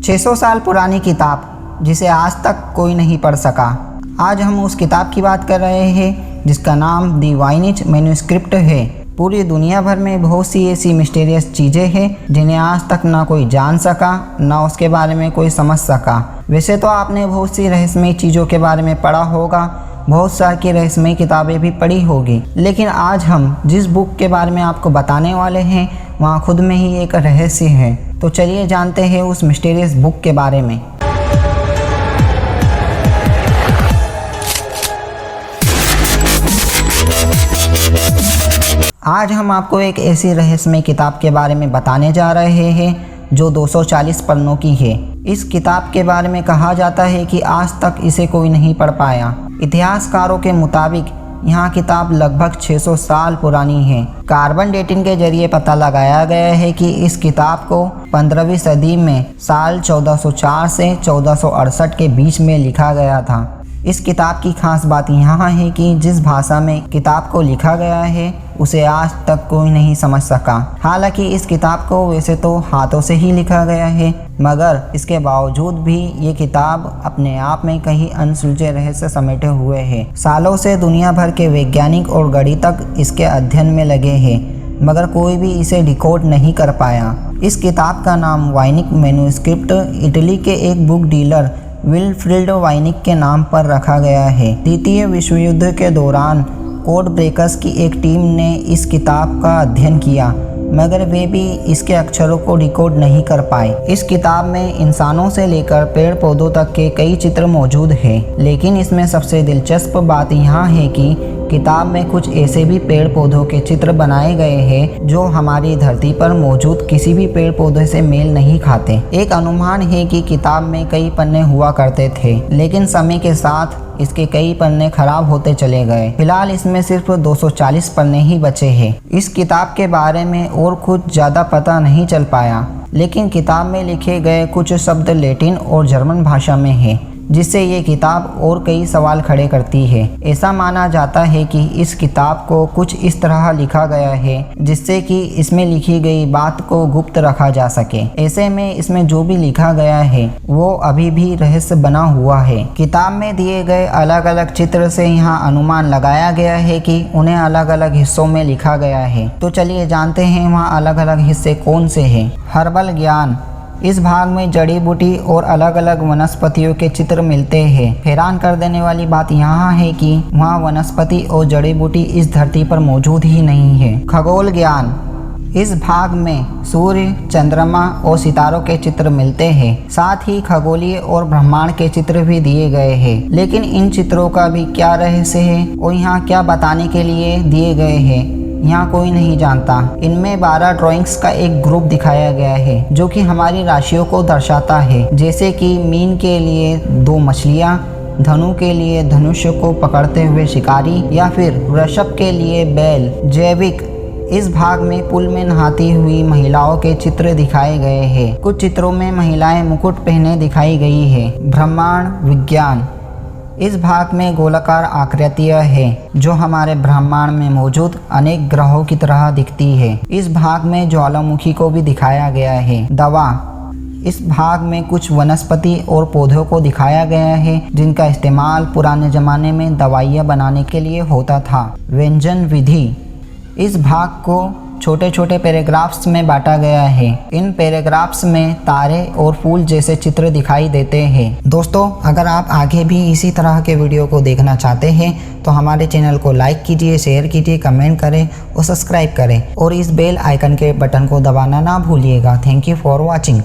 600 साल पुरानी किताब जिसे आज तक कोई नहीं पढ़ सका। आज हम उस किताब की बात कर रहे हैं जिसका नाम दी वाइनिच मैन्यूस्क्रिप्ट है। पूरी दुनिया भर में बहुत सी ऐसी मिस्टीरियस चीज़ें हैं जिन्हें आज तक ना कोई जान सका ना उसके बारे में कोई समझ सका। वैसे तो आपने बहुत सी रहस्यमयी चीज़ों के बारे में पढ़ा होगा, बहुत सारी की रहस्यमयी किताबें भी पढ़ी होगी, लेकिन आज हम जिस बुक के बारे में आपको बताने वाले हैं वहाँ खुद में ही एक रहस्य है। तो चलिए जानते हैं उस मिस्टीरियस बुक के बारे में। आज हम आपको एक ऐसी रहस्यमय किताब के बारे में बताने जा रहे हैं जो 240 पन्नों की है। इस किताब के बारे में कहा जाता है कि आज तक इसे कोई नहीं पढ़ पाया। इतिहासकारों के मुताबिक यह किताब लगभग 600 साल पुरानी है। कार्बन डेटिंग के जरिए पता लगाया गया है कि इस किताब को 15वीं सदी में साल 1404 से 1468 के बीच में लिखा गया था। इस किताब की खास बात यह है कि जिस भाषा में किताब को लिखा गया है उसे आज तक कोई नहीं समझ सका। हालांकि इस किताब को वैसे तो हाथों से ही लिखा गया है, मगर इसके बावजूद भी ये किताब अपने आप में कई अनसुलझे रहस्य समेटे हुए है। सालों से दुनिया भर के वैज्ञानिक और गणितज्ञ इसके अध्ययन में लगे हैं, मगर कोई भी इसे डिकोड नहीं कर पाया। इस किताब का नाम वाइनिच मैन्यूस्क्रिप्ट इटली के एक बुक डीलर विल्फ्रेड वाइनिच के नाम पर रखा गया है। द्वितीय विश्व युद्ध के दौरान कोड ब्रेकर्स की एक टीम ने इस किताब का अध्ययन किया, मगर वे भी इसके अक्षरों को डिकोड नहीं कर पाए। इस किताब में इंसानों से लेकर पेड़ पौधों तक के कई चित्र मौजूद हैं, लेकिन इसमें सबसे दिलचस्प बात यह है कि किताब में कुछ ऐसे भी पेड़ पौधों के चित्र बनाए गए हैं जो हमारी धरती पर मौजूद किसी भी पेड़ पौधे से मेल नहीं खाते। एक अनुमान है कि किताब में कई पन्ने हुआ करते थे, लेकिन समय के साथ इसके कई पन्ने खराब होते चले गए। फिलहाल इसमें सिर्फ 240 पन्ने ही बचे हैं। इस किताब के बारे में और कुछ ज़्यादा पता नहीं चल पाया, लेकिन किताब में लिखे गए कुछ शब्द लैटिन और जर्मन भाषा में हैं, जिससे ये किताब और कई सवाल खड़े करती है। ऐसा माना जाता है कि इस किताब को कुछ इस तरह लिखा गया है जिससे कि इसमें लिखी गई बात को गुप्त रखा जा सके। ऐसे में इसमें जो भी लिखा गया है वो अभी भी रहस्य बना हुआ है। किताब में दिए गए अलग अलग चित्र से यहाँ अनुमान लगाया गया है कि उन्हें अलग अलग हिस्सों में लिखा गया है। तो चलिए जानते हैं वहाँ अलग अलग हिस्से कौन से हैं। हर्बल ज्ञान, इस भाग में जड़ी बूटी और अलग अलग वनस्पतियों के चित्र मिलते हैं। हैरान कर देने वाली बात यहाँ है कि वहाँ वनस्पति और जड़ी बूटी इस धरती पर मौजूद ही नहीं है। खगोल ज्ञान, इस भाग में सूर्य, चंद्रमा और सितारों के चित्र मिलते हैं। साथ ही खगोलीय और ब्रह्मांड के चित्र भी दिए गए हैं, लेकिन इन चित्रों का भी क्या रहस्य है और यहाँ क्या बताने के लिए दिए गए हैं यहाँ कोई नहीं जानता। इनमें 12 ड्राइंग्स का एक ग्रुप दिखाया गया है जो कि हमारी राशियों को दर्शाता है, जैसे कि मीन के लिए 2 मछलियाँ, धनु के लिए धनुष्य को पकड़ते हुए शिकारी या फिर वृषभ के लिए बैल। जैविक, इस भाग में पुल में नहाती हुई महिलाओं के चित्र दिखाए गए हैं। कुछ चित्रों में महिलाएं मुकुट पहने दिखाई गई है। ब्रह्मांड विज्ञान, इस भाग में गोलाकार आकृतियाँ हैं जो हमारे ब्रह्मांड में मौजूद अनेक ग्रहों की तरह दिखती है। इस भाग में ज्वालामुखी को भी दिखाया गया है। दवा, इस भाग में कुछ वनस्पति और पौधों को दिखाया गया है जिनका इस्तेमाल पुराने ज़माने में दवाइयाँ बनाने के लिए होता था। व्यंजन विधि, इस भाग को छोटे छोटे पैराग्राफ्स में बांटा गया है। इन पैराग्राफ्स में तारे और फूल जैसे चित्र दिखाई देते हैं। दोस्तों, अगर आप आगे भी इसी तरह के वीडियो को देखना चाहते हैं तो हमारे चैनल को लाइक कीजिए, शेयर कीजिए, कमेंट करें और सब्सक्राइब करें और इस बेल आइकन के बटन को दबाना ना भूलिएगा। Thank you for watching.